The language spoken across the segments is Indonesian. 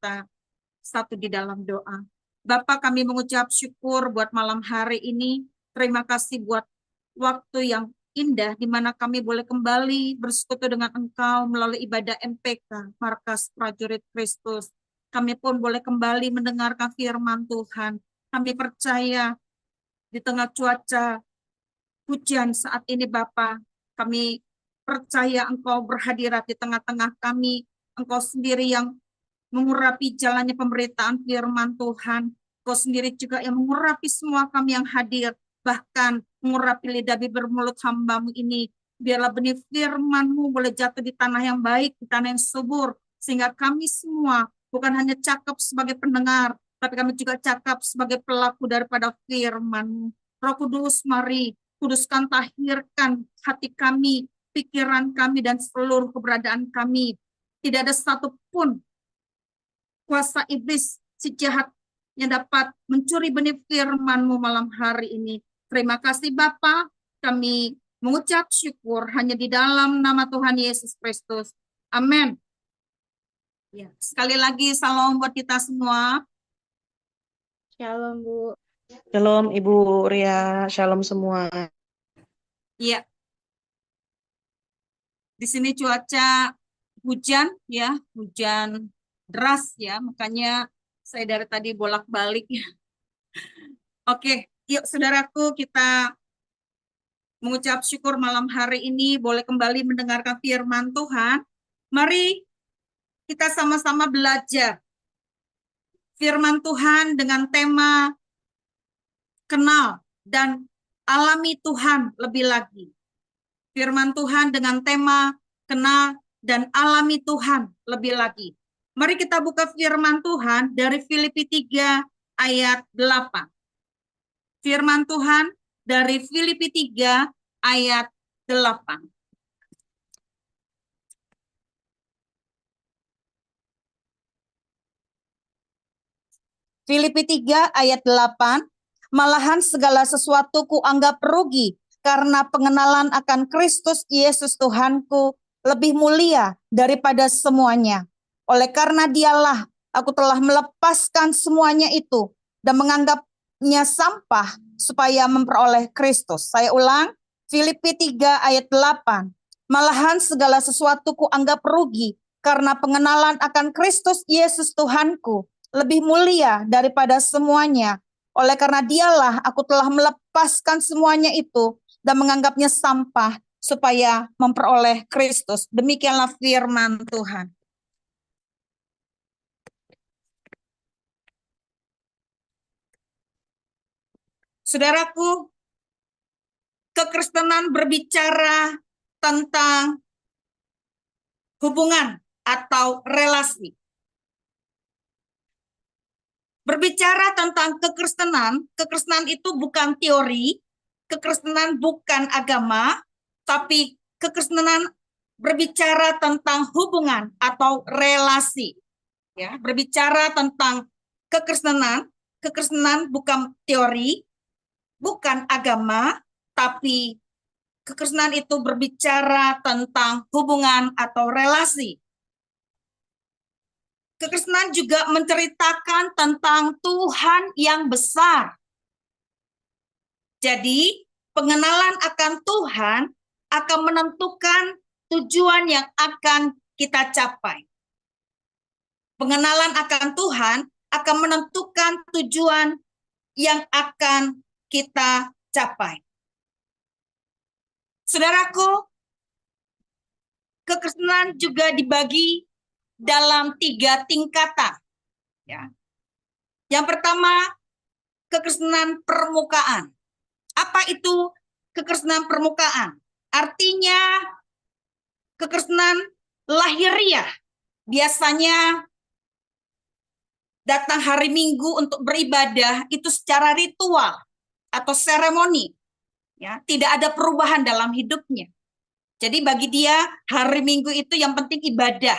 kita satu di dalam doa. Bapa, kami mengucap syukur buat malam hari ini. Terima kasih buat waktu yang indah di mana kami boleh kembali bersekutu dengan Engkau melalui ibadah MPK, Markas Prajurit Kristus. Kami pun boleh kembali mendengarkan firman Tuhan. Kami percaya di tengah cuaca hujan saat ini Bapa, kami percaya Engkau berhadirat di tengah-tengah kami. Engkau sendiri yang mengurapi jalannya pemberitaan firman Tuhan. Engkau sendiri juga yang mengurapi semua kami yang hadir. Bahkan mengurapi lidah bibir mulut hamba-Mu ini. Biarlah benih firman-Mu boleh jatuh di tanah yang baik, di tanah yang subur. Sehingga kami semua bukan hanya cakap sebagai pendengar, tapi kami juga cakap sebagai pelaku daripada firman-Mu. Roh Kudus, mari kuduskan, tahirkan hati kami, pikiran kami, dan seluruh keberadaan kami. Tidak ada satupun kuasa iblis si jahat yang dapat mencuri benih firman-Mu malam hari ini. Terima kasih Bapa, kami mengucap syukur hanya di dalam nama Tuhan Yesus Kristus. Amin. Ya, sekali lagi salam buat kita semua. Shalom, Bu. Shalom Ibu Ria, shalom semua. Iya. Di sini cuaca hujan ya, hujan deras ya, makanya saya dari tadi bolak-balik ya. Oke, yuk saudaraku, kita mengucap syukur malam hari ini boleh kembali mendengarkan firman Tuhan. Mari kita sama-sama belajar firman Tuhan dengan tema kenal dan alami Tuhan lebih lagi. Firman Tuhan dengan tema kenal dan alami Tuhan lebih lagi. Mari kita buka firman Tuhan dari Filipi 3 ayat 8. Firman Tuhan dari Filipi 3 ayat 8. Filipi 3 ayat 8. Malahan segala sesuatu kuanggap rugi karena pengenalan akan Kristus Yesus Tuhanku lebih mulia daripada semuanya. Oleh karena Dialah aku telah melepaskan semuanya itu dan menganggapnya sampah supaya memperoleh Kristus. Saya ulang, Filipi 3 ayat 8. Malahan segala sesuatu kuanggap rugi karena pengenalan akan Kristus Yesus Tuhanku lebih mulia daripada semuanya. Oleh karena Dialah aku telah melepaskan semuanya itu dan menganggapnya sampah supaya memperoleh Kristus. Demikianlah firman Tuhan. Saudaraku, kekristenan berbicara tentang hubungan atau relasi. Berbicara tentang kekristenan, kekristenan itu bukan teori, kekristenan bukan agama, tapi kekristenan berbicara tentang hubungan atau relasi. Ya, berbicara tentang kekristenan, kekristenan bukan teori, bukan agama, tapi kekristenan itu berbicara tentang hubungan atau relasi. Kekristenan juga menceritakan tentang Tuhan yang besar. Jadi, pengenalan akan Tuhan akan menentukan tujuan yang akan kita capai. Pengenalan akan Tuhan akan menentukan tujuan yang akan kita capai. Saudaraku, kekristenan juga dibagi dalam 3 tingkatan. Ya. Yang pertama, kekristenan permukaan. Apa itu kekristenan permukaan? Artinya kekristenan lahiriah. Biasanya datang hari Minggu untuk beribadah itu secara ritual atau seremoni. Ya, tidak ada perubahan dalam hidupnya. Jadi bagi dia hari Minggu itu yang penting ibadah.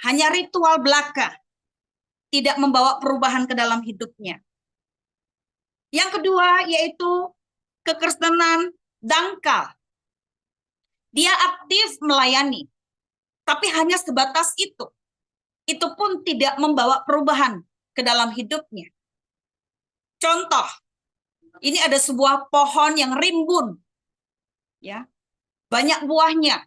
Hanya ritual belaka, tidak membawa perubahan ke dalam hidupnya. Yang kedua yaitu kekristenan dangkal. Dia aktif melayani, tapi hanya sebatas itu. itu pun tidak membawa perubahan ke dalam hidupnya. Contoh, ini ada sebuah pohon yang rimbun, ya, banyak buahnya.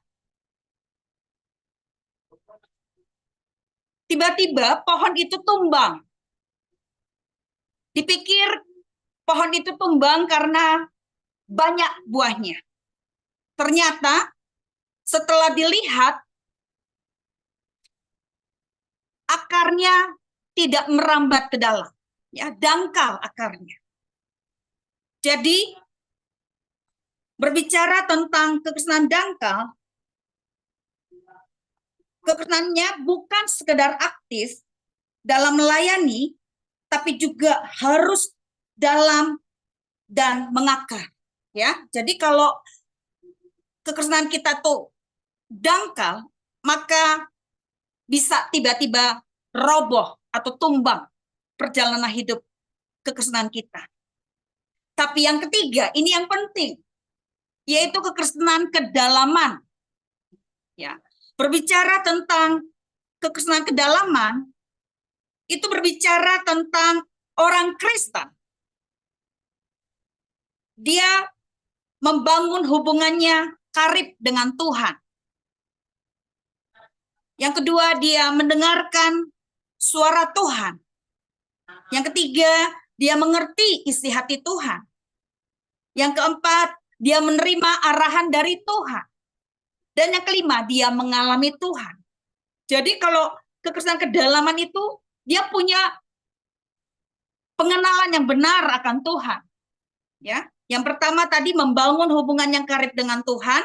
Tiba-tiba pohon itu tumbang. Dipikir pohon itu tumbang karena banyak buahnya. Ternyata setelah dilihat, akarnya tidak merambat ke dalam, ya, dangkal akarnya. Jadi berbicara tentang kekristenan dangkal, kekristenannya bukan sekedar aktif dalam melayani, tapi juga harus dalam dan mengakar. Ya, jadi kalau kekristenan kita tuh dangkal, maka bisa tiba-tiba roboh atau tumbang perjalanan hidup kekristenan kita. Tapi yang ketiga, ini yang penting, yaitu kekristenan kedalaman. Ya, berbicara tentang kekristenan kedalaman, itu berbicara tentang orang Kristen. Dia membangun hubungannya karib dengan Tuhan. Yang kedua, dia mendengarkan suara Tuhan. Yang ketiga, dia mengerti isi hati Tuhan. Yang keempat, dia menerima arahan dari Tuhan. Dan yang kelima, dia mengalami Tuhan. Jadi kalau kekristenan kedalaman itu, dia punya pengenalan yang benar akan Tuhan. Ya, yang pertama tadi membangun hubungan yang karib dengan Tuhan.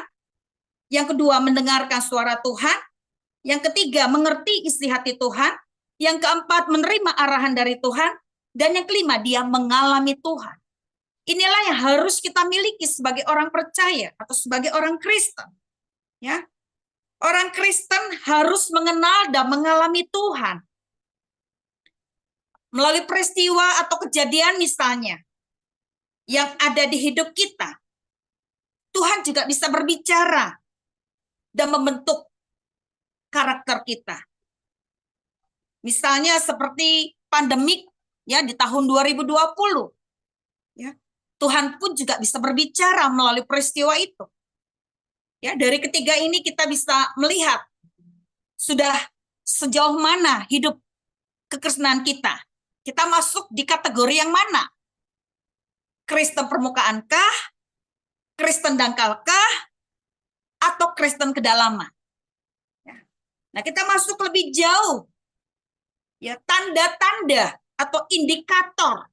Yang kedua, mendengarkan suara Tuhan. Yang ketiga, mengerti isi hati Tuhan. Yang keempat, menerima arahan dari Tuhan. Dan yang kelima, dia mengalami Tuhan. Inilah yang harus kita miliki sebagai orang percaya atau sebagai orang Kristen. Ya, orang Kristen harus mengenal dan mengalami Tuhan. Melalui peristiwa atau kejadian misalnya yang ada di hidup kita, Tuhan juga bisa berbicara dan membentuk karakter kita. Misalnya seperti pandemik ya di tahun 2020. Ya, Tuhan pun juga bisa berbicara melalui peristiwa itu. Ya, dari ketiga ini kita bisa melihat sudah sejauh mana hidup kekristenan kita. Kita masuk di kategori yang mana? Kristen permukaankah? Kristen dangkalkah? Atau Kristen kedalaman? Nah, kita masuk lebih jauh. Ya, tanda-tanda atau indikator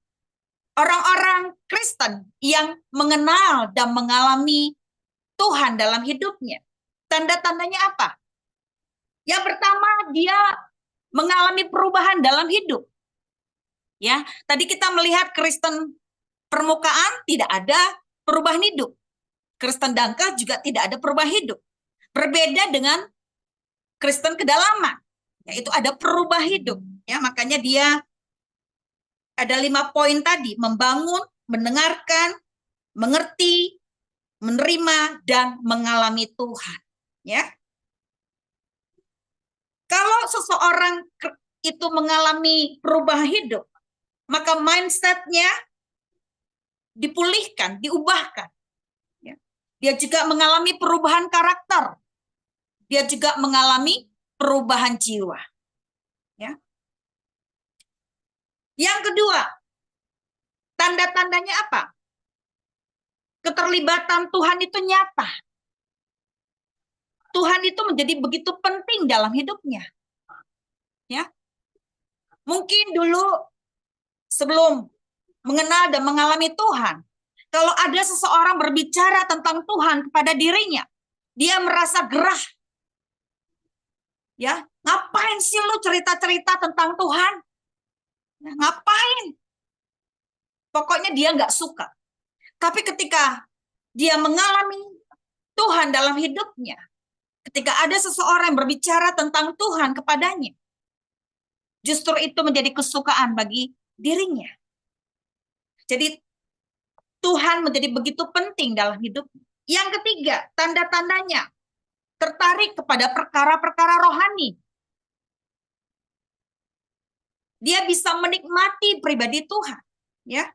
orang-orang Kristen yang mengenal dan mengalami Tuhan dalam hidupnya. Tanda-tandanya apa? Yang pertama, dia mengalami perubahan dalam hidup. Ya, tadi kita melihat Kristen permukaan tidak ada perubahan hidup. Kristen dangkal juga tidak ada perubahan hidup. Berbeda dengan Kristen kedalaman, yaitu ada perubahan hidup. Ya, makanya dia ada 5 poin tadi: membangun, mendengarkan, mengerti, menerima, dan mengalami Tuhan. Ya, kalau seseorang itu mengalami perubahan hidup, maka mindset-nya dipulihkan, diubahkan. Ya. Dia juga mengalami perubahan karakter. Dia juga mengalami perubahan jiwa. Ya. Yang kedua, tanda-tandanya apa? Keterlibatan Tuhan itu nyata. Tuhan itu menjadi begitu penting dalam hidupnya. Ya. Mungkin dulu sebelum mengenal dan mengalami Tuhan, kalau ada seseorang berbicara tentang Tuhan kepada dirinya, dia merasa gerah. Ya, ngapain sih lu cerita-cerita tentang Tuhan? Ngapain? Pokoknya dia nggak suka. Tapi ketika dia mengalami Tuhan dalam hidupnya, ketika ada seseorang yang berbicara tentang Tuhan kepadanya, justru itu menjadi kesukaan bagi dirinya. Jadi Tuhan menjadi begitu penting dalam hidupnya. Yang ketiga, tanda-tandanya tertarik kepada perkara-perkara rohani. Dia bisa menikmati pribadi Tuhan, ya.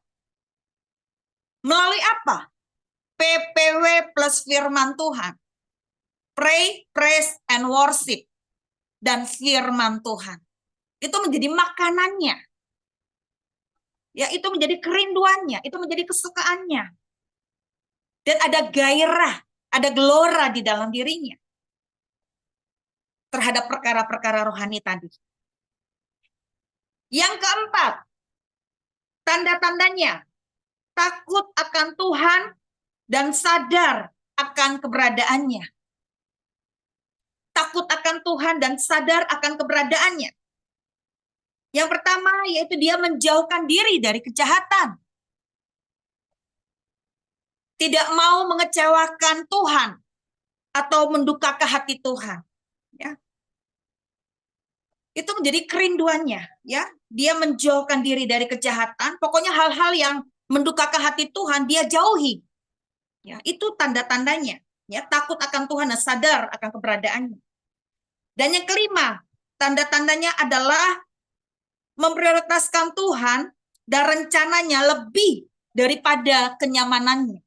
Melalui apa? PPW plus firman Tuhan. Pray, praise, and worship. Dan firman Tuhan. Itu menjadi makanannya. Ya, itu menjadi kerinduannya, itu menjadi kesukaannya. Dan ada gairah, ada gelora di dalam dirinya terhadap perkara-perkara rohani tadi. Yang keempat, tanda-tandanya takut akan Tuhan dan sadar akan keberadaannya. Takut akan Tuhan dan sadar akan keberadaannya. Yang pertama yaitu dia menjauhkan diri dari kejahatan. Tidak mau mengecewakan Tuhan atau mendukakan hati Tuhan. Ya. Itu menjadi kerinduannya. Ya. Dia menjauhkan diri dari kejahatan. Pokoknya hal-hal yang mendukakan hati Tuhan dia jauhi. Ya, itu tanda-tandanya. Ya, takut akan Tuhan dan sadar akan keberadaannya. Dan yang kelima, tanda-tandanya adalah memprioritaskan Tuhan dan rencananya lebih daripada kenyamanannya.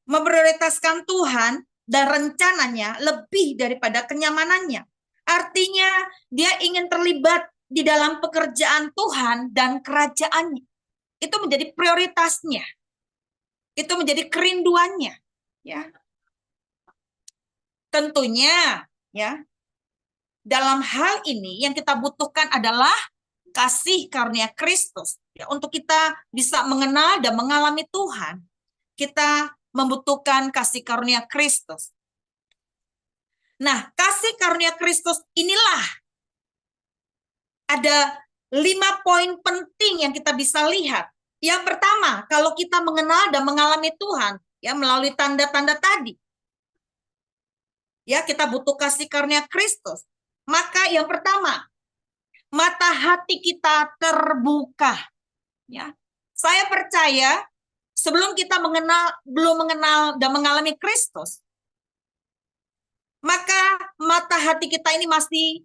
Memprioritaskan Tuhan dan rencananya lebih daripada kenyamanannya. Artinya dia ingin terlibat di dalam pekerjaan Tuhan dan kerajaannya. Itu menjadi prioritasnya. Itu menjadi kerinduannya, ya. Tentunya, ya. Dalam hal ini yang kita butuhkan adalah kasih karunia Kristus. Ya, untuk kita bisa mengenal dan mengalami Tuhan, kita membutuhkan kasih karunia Kristus. Nah, kasih karunia Kristus inilah ada 5 poin penting yang kita bisa lihat. Yang pertama, kalau kita mengenal dan mengalami Tuhan, ya melalui tanda-tanda tadi, ya kita butuh kasih karunia Kristus. Maka yang pertama, mata hati kita terbuka. Ya, saya percaya sebelum kita belum mengenal dan mengalami Kristus, maka mata hati kita ini masih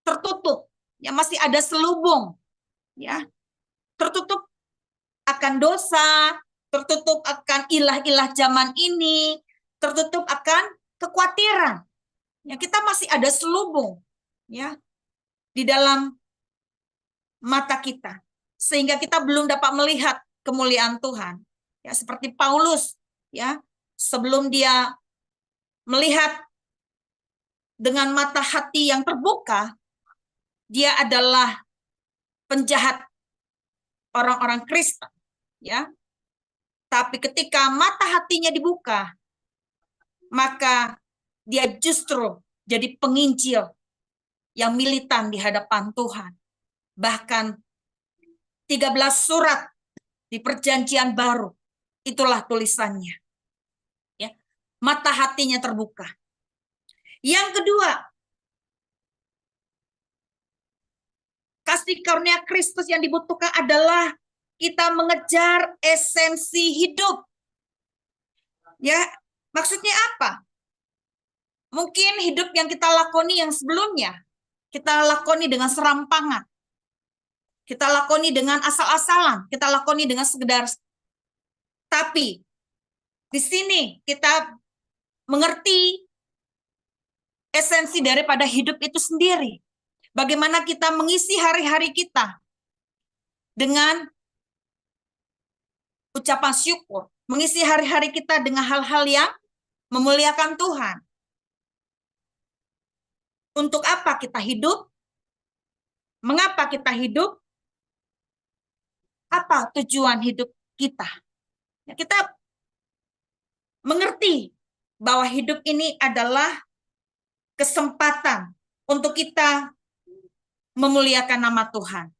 tertutup, ya masih ada selubung, ya tertutup akan dosa, tertutup akan ilah-ilah zaman ini, tertutup akan kekhawatiran. Ya, kita masih ada selubung, ya, di dalam mata kita, sehingga kita belum dapat melihat kemuliaan Tuhan. Ya, seperti Paulus, ya, sebelum dia melihat dengan mata hati yang terbuka, dia adalah penjahat orang-orang Kristen, ya. Tapi ketika mata hatinya dibuka, maka dia justru jadi penginjil yang militan di hadapan Tuhan. Bahkan 13 surat di perjanjian baru, itulah tulisannya. Ya, mata hatinya terbuka. Yang kedua, kasih karunia Kristus yang dibutuhkan adalah kita mengejar esensi hidup. Ya, maksudnya apa? Mungkin hidup yang kita lakoni yang sebelumnya, kita lakoni dengan serampangan. Kita lakoni dengan asal-asalan, kita lakoni dengan sekedar. Tapi di sini kita mengerti esensi daripada hidup itu sendiri. Bagaimana kita mengisi hari-hari kita dengan ucapan syukur, mengisi hari-hari kita dengan hal-hal yang memuliakan Tuhan. Untuk apa kita hidup? Mengapa kita hidup? Apa tujuan hidup kita? Ya, kita mengerti bahwa hidup ini adalah kesempatan untuk kita memuliakan nama Tuhan.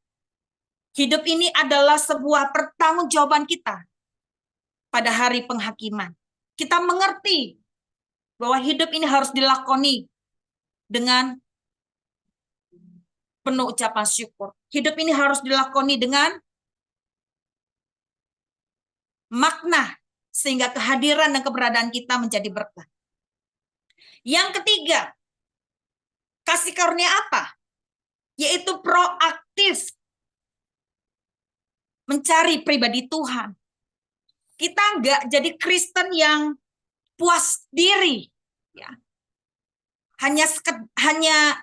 Hidup ini adalah sebuah pertanggungjawaban kita pada hari penghakiman. Kita mengerti bahwa hidup ini harus dilakoni dengan penuh ucapan syukur. Hidup ini harus dilakoni dengan makna, sehingga kehadiran dan keberadaan kita menjadi berkah. Yang ketiga, kasih karunia apa? yaitu proaktif mencari pribadi Tuhan. Kita nggak jadi Kristen yang puas diri, ya. Hanya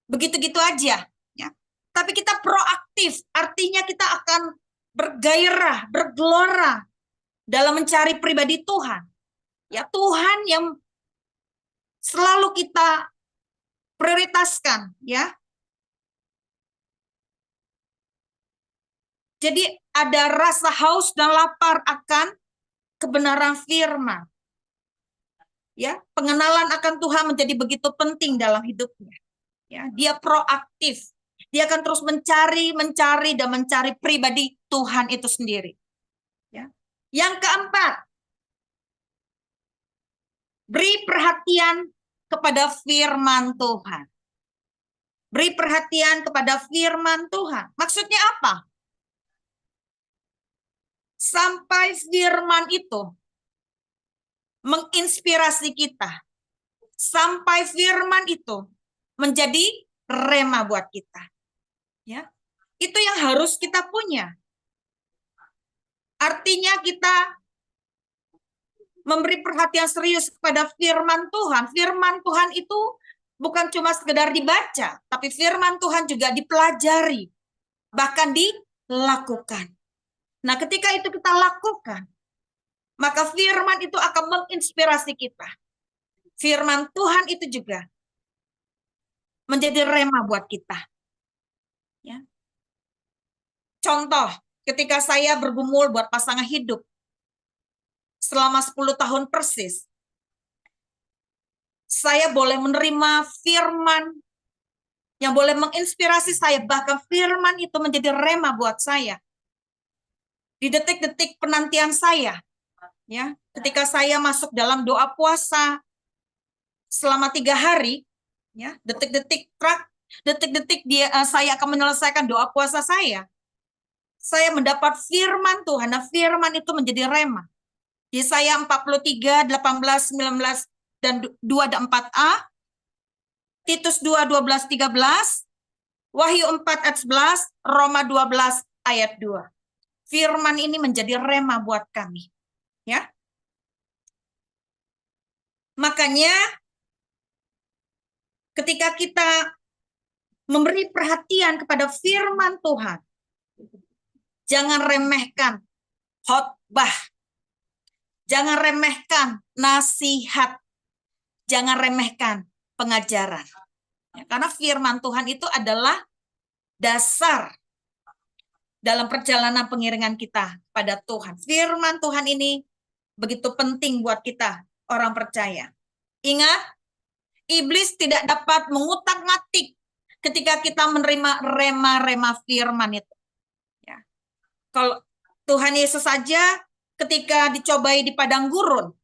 begitu-gitu aja, ya. Tapi kita proaktif, artinya kita akan bergairah, bergelora dalam mencari pribadi Tuhan. Ya, Tuhan yang selalu kita prioritaskan, ya. Jadi ada rasa haus dan lapar akan kebenaran firman. Ya, pengenalan akan Tuhan menjadi begitu penting dalam hidupnya. Ya, dia proaktif. Dia akan terus mencari dan mencari pribadi Tuhan itu sendiri. Ya. Yang keempat, beri perhatian kepada firman Tuhan. Beri perhatian kepada firman Tuhan. Maksudnya apa? Sampai firman itu menginspirasi kita. Sampai firman itu menjadi rema buat kita. Ya. Itu yang harus kita punya. Artinya kita memberi perhatian serius kepada firman Tuhan. Firman Tuhan itu bukan cuma sekedar dibaca, tapi firman Tuhan juga dipelajari, bahkan dilakukan. Nah, ketika itu kita lakukan, maka firman itu akan menginspirasi kita. Firman Tuhan itu juga menjadi rema buat kita. Ya. Contoh, ketika saya bergumul buat pasangan hidup selama 10 tahun persis, saya boleh menerima firman yang boleh menginspirasi saya, bahkan firman itu menjadi rema buat saya. Di detik-detik penantian saya, ya, ketika saya masuk dalam doa puasa selama 3 hari, ya, detik-detik saya akan menyelesaikan doa puasa saya mendapat firman Tuhan. Nah, firman itu menjadi rema. Yesaya 43, 18, 19, dan 2 dan 4a, Titus 2, 12, 13, Wahyu 4 ayat 11, Roma 12 ayat 2. Firman ini menjadi rema buat kami. Ya. Makanya ketika kita memberi perhatian kepada firman Tuhan, jangan remehkan khotbah, jangan remehkan nasihat, jangan remehkan pengajaran. Ya, karena firman Tuhan itu adalah dasar dalam perjalanan pengiringan kita pada Tuhan. Firman Tuhan ini begitu penting buat kita, orang percaya. Ingat, iblis tidak dapat mengutak-ngatik ketika kita menerima rema-rema firman itu. Ya. Kalau Tuhan Yesus saja ketika dicobai di padang gurun,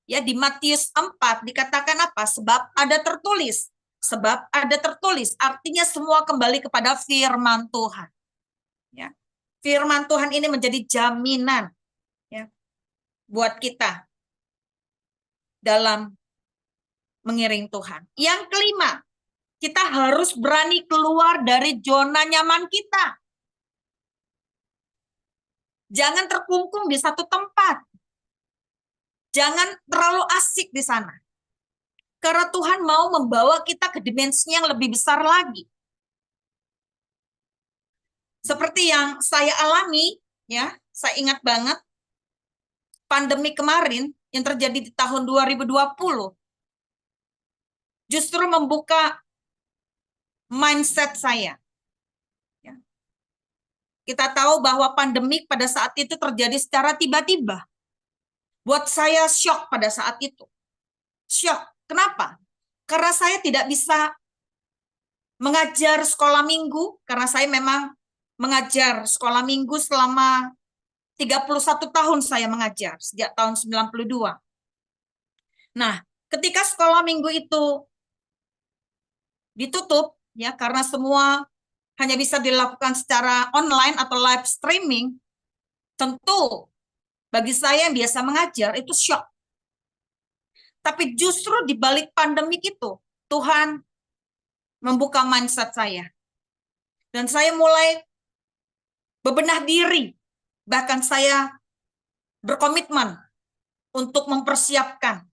ya, di Matius 4 dikatakan apa? Sebab ada tertulis. Sebab ada tertulis. Artinya semua kembali kepada firman Tuhan. Ya. Firman Tuhan ini menjadi jaminan, ya, buat kita dalam mengiring Tuhan. Yang kelima, kita harus berani keluar dari zona nyaman kita. Jangan terkungkung di satu tempat. Jangan terlalu asik di sana. Karena Tuhan mau membawa kita ke dimensi yang lebih besar lagi. Seperti yang saya alami, ya, saya ingat banget pandemi kemarin yang terjadi di tahun 2020 justru membuka mindset saya. Ya. Kita tahu bahwa pandemi pada saat itu terjadi secara tiba-tiba. Buat saya shock pada saat itu. Shock. Kenapa? Karena saya tidak bisa mengajar sekolah minggu, karena saya memang mengajar sekolah minggu selama 31 tahun saya mengajar, sejak tahun 92. Nah, ketika sekolah minggu itu ditutup, ya, karena semua hanya bisa dilakukan secara online atau live streaming, tentu bagi saya yang biasa mengajar itu shock. Tapi justru di balik pandemik itu, Tuhan membuka mindset saya. Dan saya mulai bebenah diri. Bahkan saya berkomitmen untuk mempersiapkan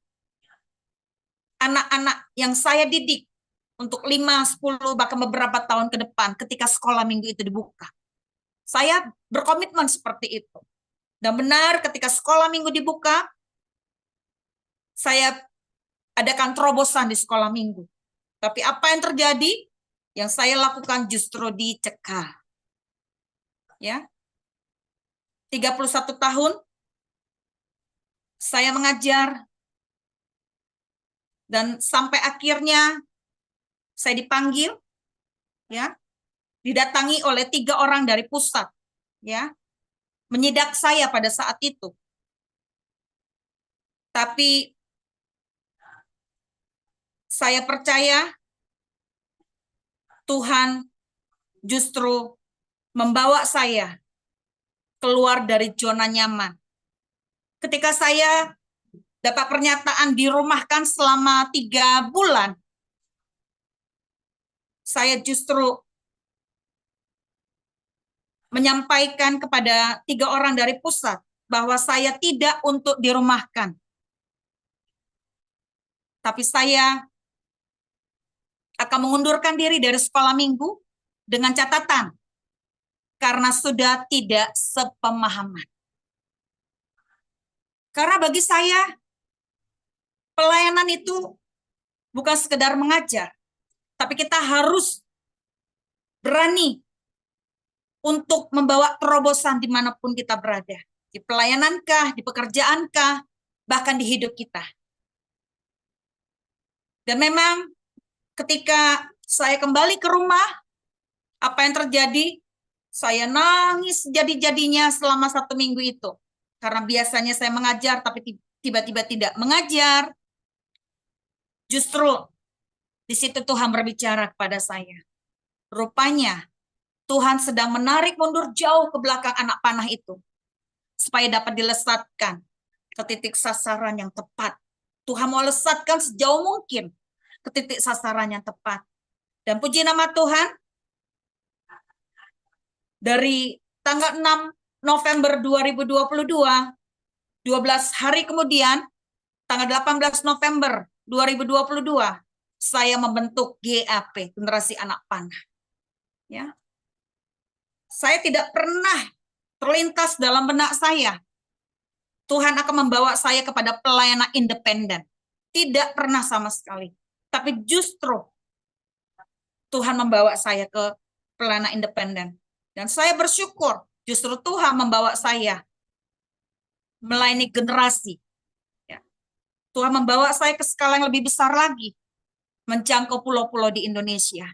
anak-anak yang saya didik untuk 5, 10, bahkan beberapa tahun ke depan ketika sekolah minggu itu dibuka. Saya berkomitmen seperti itu. Dan benar ketika sekolah minggu dibuka, saya adakan terobosan di sekolah minggu. Tapi apa yang terjadi? Yang saya lakukan justru dicekal. Ya. 31 tahun saya mengajar dan sampai akhirnya saya dipanggil, ya, didatangi oleh 3 orang dari pusat, ya, menyidak saya pada saat itu. Tapi saya percaya Tuhan justru membawa saya keluar dari zona nyaman. Ketika saya dapat pernyataan dirumahkan selama 3 bulan, saya justru menyampaikan kepada 3 orang dari pusat bahwa saya tidak untuk dirumahkan. Tapi saya akan mengundurkan diri dari sekolah minggu dengan catatan karena sudah tidak sepemahaman. Karena bagi saya pelayanan itu bukan sekedar mengajar, tapi kita harus berani untuk membawa terobosan dimanapun kita berada. Di pelayanankah, di pekerjaankah, bahkan di hidup kita. Dan memang ketika saya kembali ke rumah, apa yang terjadi? Saya nangis jadi-jadinya selama 1 minggu itu. Karena biasanya saya mengajar, tapi tiba-tiba tidak mengajar. Justru di situ Tuhan berbicara kepada saya. Rupanya Tuhan sedang menarik mundur jauh ke belakang anak panah itu. Supaya dapat dilesatkan ke titik sasaran yang tepat. Tuhan mau lesatkan sejauh mungkin ke titik sasaran yang tepat. Dan puji nama Tuhan, dari tanggal 6 November 2022, 12 hari kemudian, tanggal 18 November 2022, saya membentuk GAP, Generasi Anak Panah. Ya. Saya tidak pernah terlintas dalam benak saya, Tuhan akan membawa saya kepada pelayanan independen. Tidak pernah sama sekali. Tapi justru Tuhan membawa saya ke pelayanan independen. Dan saya bersyukur justru Tuhan membawa saya melayani generasi. Ya. Tuhan membawa saya ke skala yang lebih besar lagi. Menjangkau pulau-pulau di Indonesia.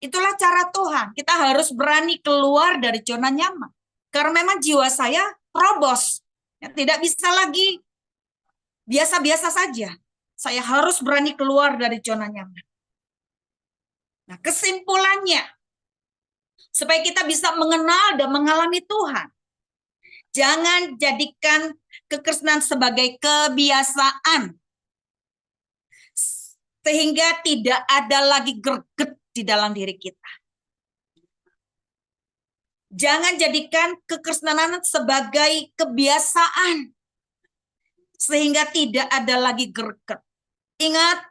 Itulah cara Tuhan. Kita harus berani keluar dari zona nyaman. Karena memang jiwa saya terobos. Ya, tidak bisa lagi biasa-biasa saja. Saya harus berani keluar dari zona nyaman. Nah, kesimpulannya, supaya kita bisa mengenal dan mengalami Tuhan, jangan jadikan kekristenan sebagai kebiasaan, sehingga tidak ada lagi greget di dalam diri kita. Jangan jadikan kekristenan sebagai kebiasaan, sehingga tidak ada lagi greget. Ingat,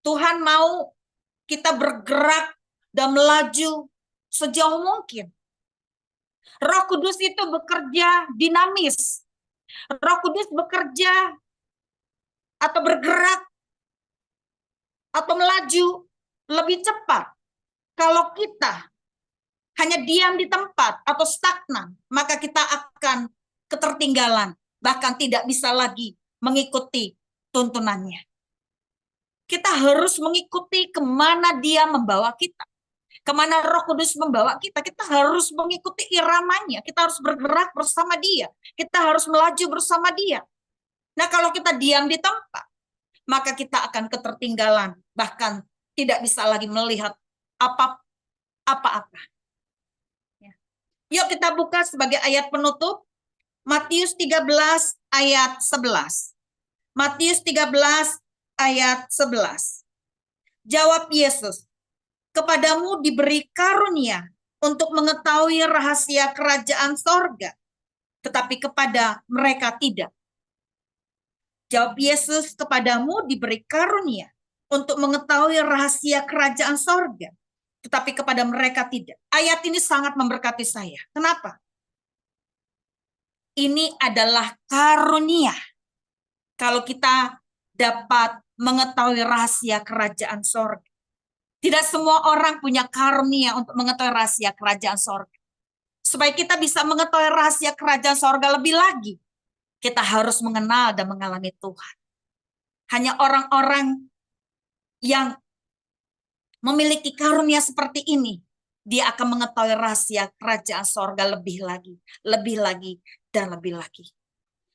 Tuhan mau kita bergerak dan melaju sejauh mungkin. Roh Kudus itu bekerja dinamis. Roh Kudus bekerja atau bergerak atau melaju lebih cepat. Kalau kita hanya diam di tempat atau stagnan, maka kita akan ketertinggalan, bahkan tidak bisa lagi mengikuti tuntunannya. Kita harus mengikuti kemana dia membawa kita. Kemana Roh Kudus membawa kita. Kita harus mengikuti iramanya. Kita harus bergerak bersama dia. Kita harus melaju bersama dia. Nah, kalau kita diam di tempat, maka kita akan ketertinggalan. Bahkan tidak bisa lagi melihat apa-apa. Yuk kita buka sebagai ayat penutup. Matius 13 ayat 11. Matius 13 ayat 11. Jawab Yesus, kepadamu diberi karunia untuk mengetahui rahasia kerajaan sorga, tetapi kepada mereka tidak. Jawab Yesus, kepadamu diberi karunia untuk mengetahui rahasia kerajaan sorga, tetapi kepada mereka tidak. Ayat ini sangat memberkati saya. Kenapa? Ini adalah karunia. Kalau kita dapat mengetahui rahasia kerajaan sorga. Tidak semua orang punya karunia untuk mengetahui rahasia kerajaan sorga. Supaya kita bisa mengetahui rahasia kerajaan sorga lebih lagi, kita harus mengenal dan mengalami Tuhan. Hanya orang-orang yang memiliki karunia seperti ini, dia akan mengetahui rahasia kerajaan sorga lebih lagi, dan lebih lagi.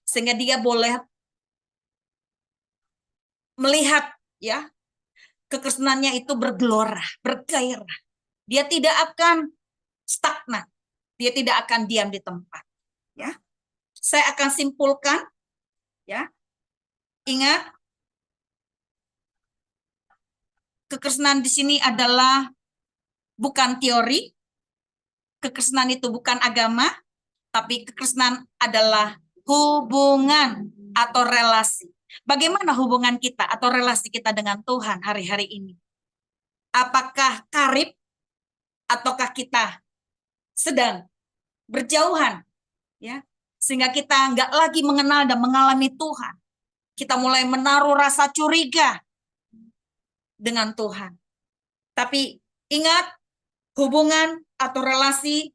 Sehingga dia boleh melihat ya kekristenannya itu bergelora, bergairah. Dia tidak akan stagnan. Dia tidak akan diam di tempat. Ya, saya akan simpulkan. Ya, ingat, kekristenan di sini adalah bukan teori. Kekristenan itu bukan agama, tapi kekristenan adalah hubungan atau relasi. Bagaimana hubungan kita atau relasi kita dengan Tuhan hari-hari ini? Apakah karib ataukah kita sedang berjauhan? Ya, sehingga kita nggak lagi mengenal dan mengalami Tuhan. Kita mulai menaruh rasa curiga dengan Tuhan. Tapi ingat, hubungan atau relasi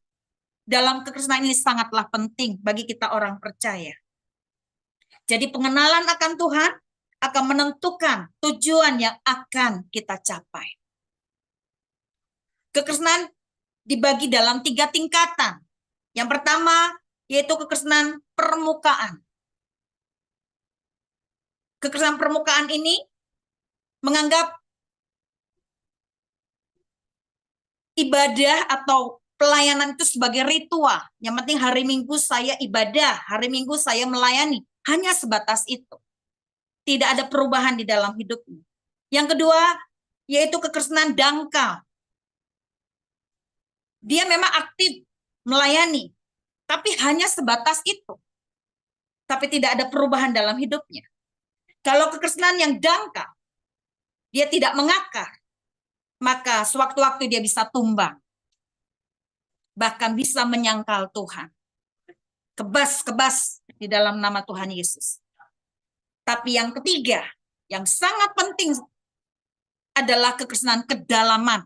dalam kekristenan ini sangatlah penting bagi kita orang percaya. Jadi pengenalan akan Tuhan akan menentukan tujuan yang akan kita capai. Kekristenan dibagi dalam 3 tingkatan. Yang pertama yaitu kekristenan permukaan. Kekristenan permukaan ini menganggap ibadah atau pelayanan itu sebagai ritual. Yang penting hari Minggu saya ibadah, hari Minggu saya melayani. Hanya sebatas itu. Tidak ada perubahan di dalam hidupnya. Yang kedua, yaitu kekristenan dangkal. Dia memang aktif melayani, tapi hanya sebatas itu. Tapi tidak ada perubahan dalam hidupnya. Kalau kekristenan yang dangkal, dia tidak mengakar, maka sewaktu-waktu dia bisa tumbang. Bahkan bisa menyangkal Tuhan. Kebas di dalam nama Tuhan Yesus. Tapi yang ketiga, yang sangat penting adalah kekristenan kedalaman.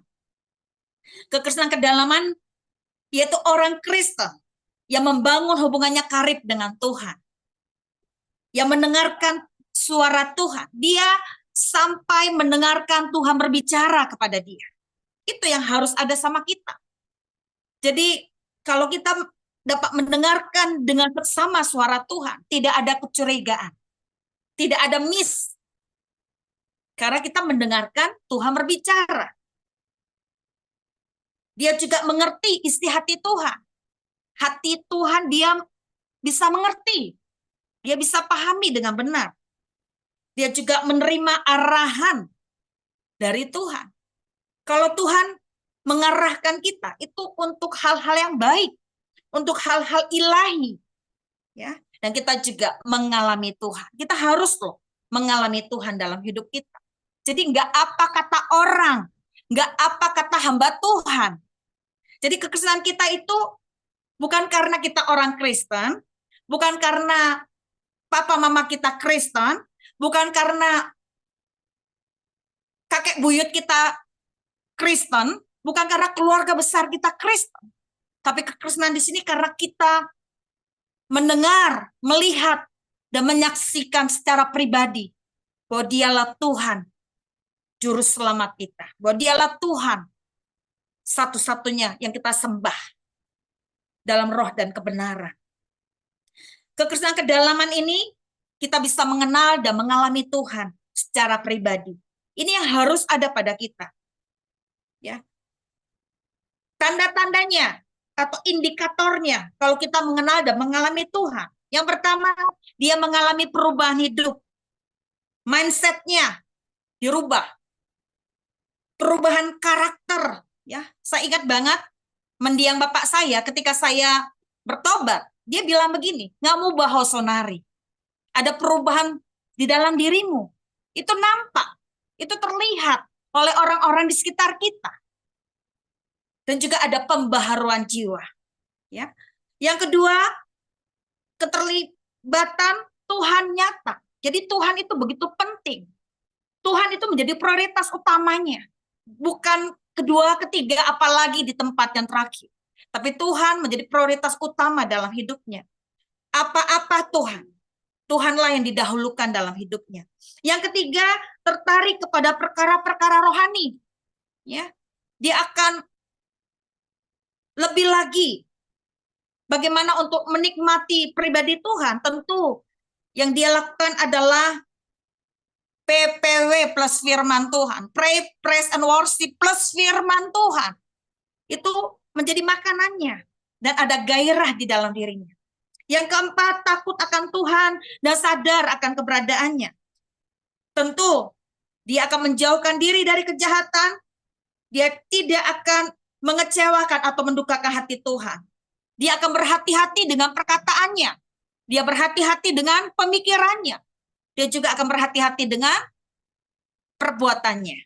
Kekristenan kedalaman yaitu orang Kristen yang membangun hubungannya karib dengan Tuhan. Yang mendengarkan suara Tuhan. Dia sampai mendengarkan Tuhan berbicara kepada dia. Itu yang harus ada sama kita. Jadi kalau kita dapat mendengarkan dengan seksama suara Tuhan, tidak ada kecurigaan. Tidak ada miss. Karena kita mendengarkan Tuhan berbicara. Dia juga mengerti isi hati Tuhan. Hati Tuhan dia bisa mengerti. Dia bisa pahami dengan benar. Dia juga menerima arahan dari Tuhan. Kalau Tuhan mengarahkan kita, itu untuk hal-hal yang baik. Untuk hal-hal ilahi. Ya, dan kita juga mengalami Tuhan. Kita harus loh mengalami Tuhan dalam hidup kita. Jadi nggak apa kata orang, nggak apa kata hamba Tuhan. Jadi kekristenan kita itu bukan karena kita orang Kristen, bukan karena papa mama kita Kristen, bukan karena kakek buyut kita Kristen, bukan karena keluarga besar kita Kristen. Tapi kekristenan di sini karena kita mendengar, melihat, dan menyaksikan secara pribadi bahwa dialah Tuhan, juru selamat kita. Bahwa dialah Tuhan, satu-satunya yang kita sembah dalam roh dan kebenaran. Kekristenan kedalaman ini, kita bisa mengenal dan mengalami Tuhan secara pribadi. Ini yang harus ada pada kita. Ya. Tanda-tandanya atau indikatornya kalau kita mengenal dan mengalami Tuhan. Yang pertama, dia mengalami perubahan hidup. Mindset-nya dirubah. perubahan karakter. Ya, saya ingat banget mendiang bapak saya ketika saya bertobat. Dia bilang begini, ngamu bahosonari. Ada perubahan di dalam dirimu. Itu nampak, itu terlihat oleh orang-orang di sekitar kita. Dan juga ada pembaharuan jiwa. Ya. Yang kedua, keterlibatan Tuhan nyata. Jadi Tuhan itu begitu penting. Tuhan itu menjadi prioritas utamanya. Bukan kedua, ketiga, apalagi di tempat yang terakhir. Tapi Tuhan menjadi prioritas utama dalam hidupnya. Apa-apa Tuhan. Tuhanlah yang didahulukan dalam hidupnya. Yang ketiga, tertarik kepada perkara-perkara rohani. Ya, dia akan lebih lagi bagaimana untuk menikmati pribadi Tuhan. Tentu yang dia lakukan adalah PPW plus firman Tuhan. Pray, praise, and worship plus firman Tuhan. Itu menjadi makanannya. Dan ada gairah di dalam dirinya. Yang keempat, takut akan Tuhan dan sadar akan keberadaannya. Tentu, dia akan menjauhkan diri dari kejahatan. Dia tidak akan mengecewakan atau mendukakan hati Tuhan. Dia akan berhati-hati dengan perkataannya. Dia berhati-hati dengan pemikirannya. Dia juga akan berhati-hati dengan perbuatannya.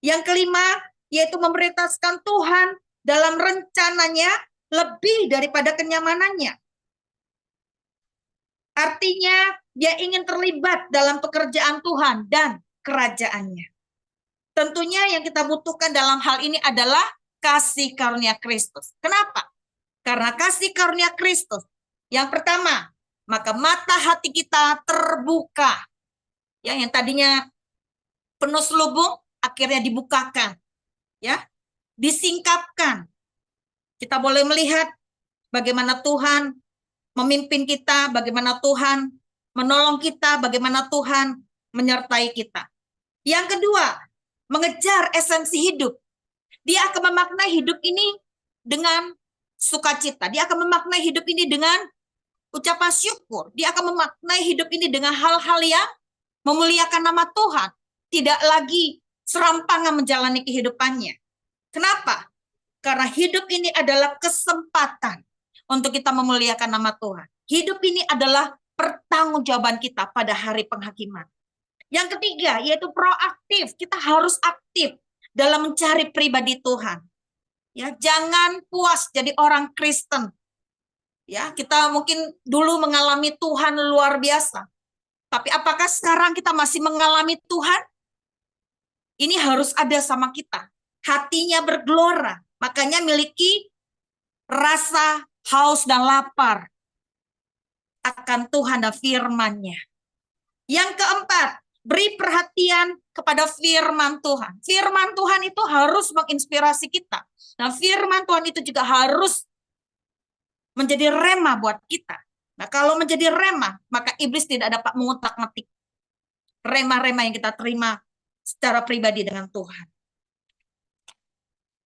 Yang kelima, yaitu memprioritaskan Tuhan dalam rencananya lebih daripada kenyamanannya. Artinya, dia ingin terlibat dalam pekerjaan Tuhan dan kerajaannya. Tentunya yang kita butuhkan dalam hal ini adalah kasih karunia Kristus. Kenapa? Karena kasih karunia Kristus. Yang pertama, maka mata hati kita terbuka. Ya, yang tadinya penuh selubung, akhirnya dibukakan. Ya, disingkapkan. Kita boleh melihat bagaimana Tuhan memimpin kita, bagaimana Tuhan menolong kita, bagaimana Tuhan menyertai kita. Yang kedua, mengejar esensi hidup. Dia akan memaknai hidup ini dengan sukacita. Dia akan memaknai hidup ini dengan ucapan syukur. Dia akan memaknai hidup ini dengan hal-hal yang memuliakan nama Tuhan. Tidak lagi serampangan menjalani kehidupannya. Kenapa? Karena hidup ini adalah kesempatan untuk kita memuliakan nama Tuhan. Hidup ini adalah pertanggungjawaban kita pada hari penghakiman. Yang ketiga, yaitu proaktif. Kita harus aktif dalam mencari pribadi Tuhan. Ya, jangan puas jadi orang Kristen. Ya, kita mungkin dulu mengalami Tuhan luar biasa. Tapi apakah sekarang kita masih mengalami Tuhan? Ini harus ada sama kita. Hatinya bergelora. Makanya miliki rasa haus dan lapar akan Tuhan dan firman-Nya. Yang keempat, beri perhatian kepada firman Tuhan. Firman Tuhan itu harus menginspirasi kita. Dan firman Tuhan itu juga harus menjadi rema buat kita. Nah, kalau menjadi rema, maka iblis tidak dapat mengutak-ngatik rema-rema yang kita terima secara pribadi dengan Tuhan.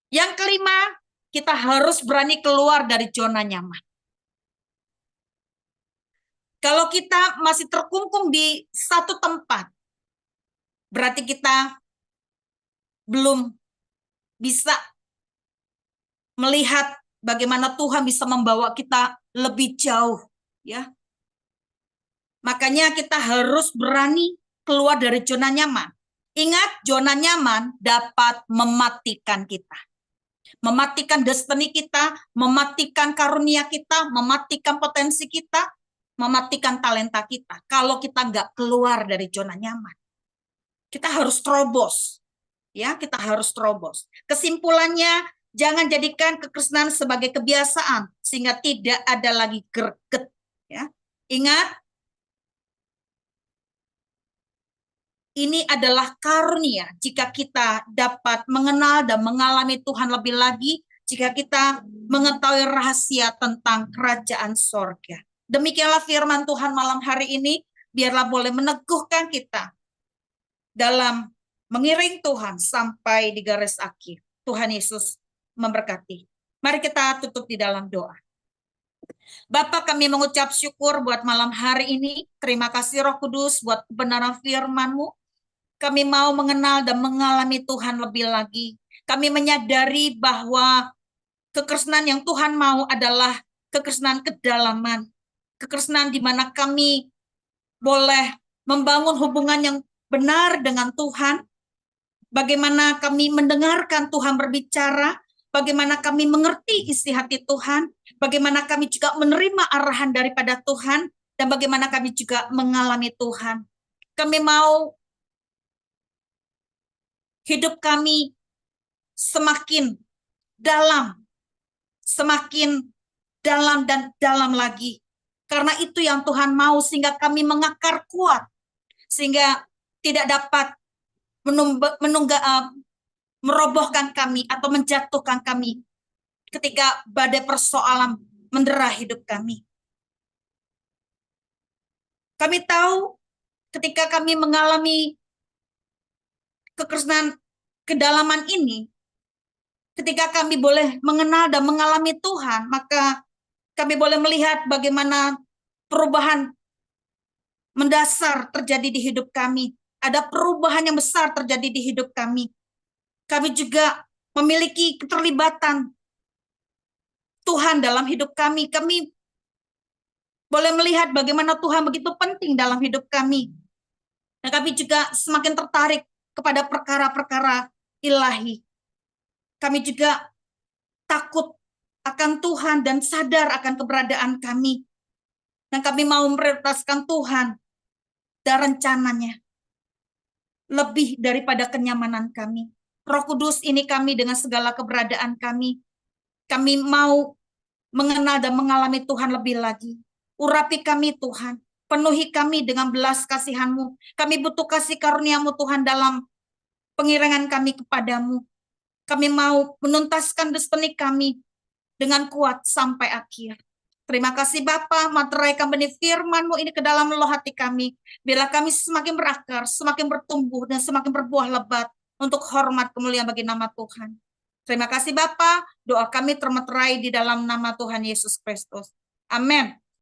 Yang kelima, kita harus berani keluar dari zona nyaman. Kalau kita masih terkungkung di satu tempat, berarti kita belum bisa melihat bagaimana Tuhan bisa membawa kita lebih jauh, ya. Makanya kita harus berani keluar dari zona nyaman. Ingat, zona nyaman dapat mematikan kita. Mematikan destiny kita, mematikan karunia kita, mematikan potensi kita, mematikan talenta kita. Kalau kita nggak keluar dari zona nyaman. Kita harus terobos. Ya, kita harus terobos. Kesimpulannya, jangan jadikan kekristenan sebagai kebiasaan sehingga tidak ada lagi greget. Ya. Ingat, ini adalah karunia jika kita dapat mengenal dan mengalami Tuhan lebih lagi, jika kita mengetahui rahasia tentang kerajaan sorga. Demikianlah firman Tuhan malam hari ini, biarlah boleh meneguhkan kita dalam mengiring Tuhan sampai di garis akhir. Tuhan Yesus memberkati. Mari kita tutup di dalam doa. Bapa, kami mengucap syukur buat malam hari ini. Terima kasih Roh Kudus buat kebenaran firman-Mu. Kami mau mengenal dan mengalami Tuhan lebih lagi. Kami menyadari bahwa kekristenan yang Tuhan mau adalah kekristenan kedalaman. Kekristenan di mana kami boleh membangun hubungan yang benar dengan Tuhan. Bagaimana kami mendengarkan Tuhan berbicara, bagaimana kami mengerti isi hati Tuhan, bagaimana kami juga menerima arahan daripada Tuhan, dan bagaimana kami juga mengalami Tuhan. Kami mau hidup kami semakin dalam dan dalam lagi. Karena itu yang Tuhan mau, sehingga kami mengakar kuat, sehingga tidak dapat merobohkan kami atau menjatuhkan kami ketika badai persoalan mendera hidup kami. Kami tahu ketika kami mengalami kekristenan kedalaman ini, ketika kami boleh mengenal dan mengalami Tuhan, maka kami boleh melihat bagaimana perubahan mendasar terjadi di hidup kami. Ada perubahan yang besar terjadi di hidup kami. Kami juga memiliki keterlibatan Tuhan dalam hidup kami. Kami boleh melihat bagaimana Tuhan begitu penting dalam hidup kami. Dan kami juga semakin tertarik kepada perkara-perkara ilahi. Kami juga takut akan Tuhan dan sadar akan keberadaan kami. Dan kami mau memprioritaskan Tuhan dan rencananya lebih daripada kenyamanan kami. Roh Kudus, ini kami dengan segala keberadaan kami. Kami mau mengenal dan mengalami Tuhan lebih lagi. Urapi kami Tuhan. Penuhi kami dengan belas kasihan-Mu. Kami butuh kasih karunia-Mu Tuhan dalam pengiringan kami kepadamu. Kami mau menuntaskan destiny kami dengan kuat sampai akhir. Terima kasih Bapa, materaikan benih firman-Mu ini ke dalam leluhur hati kami. Bila kami semakin berakar, semakin bertumbuh, dan semakin berbuah lebat untuk hormat kemuliaan bagi nama Tuhan. Terima kasih Bapa, doa kami termeterai di dalam nama Tuhan Yesus Kristus. Amin.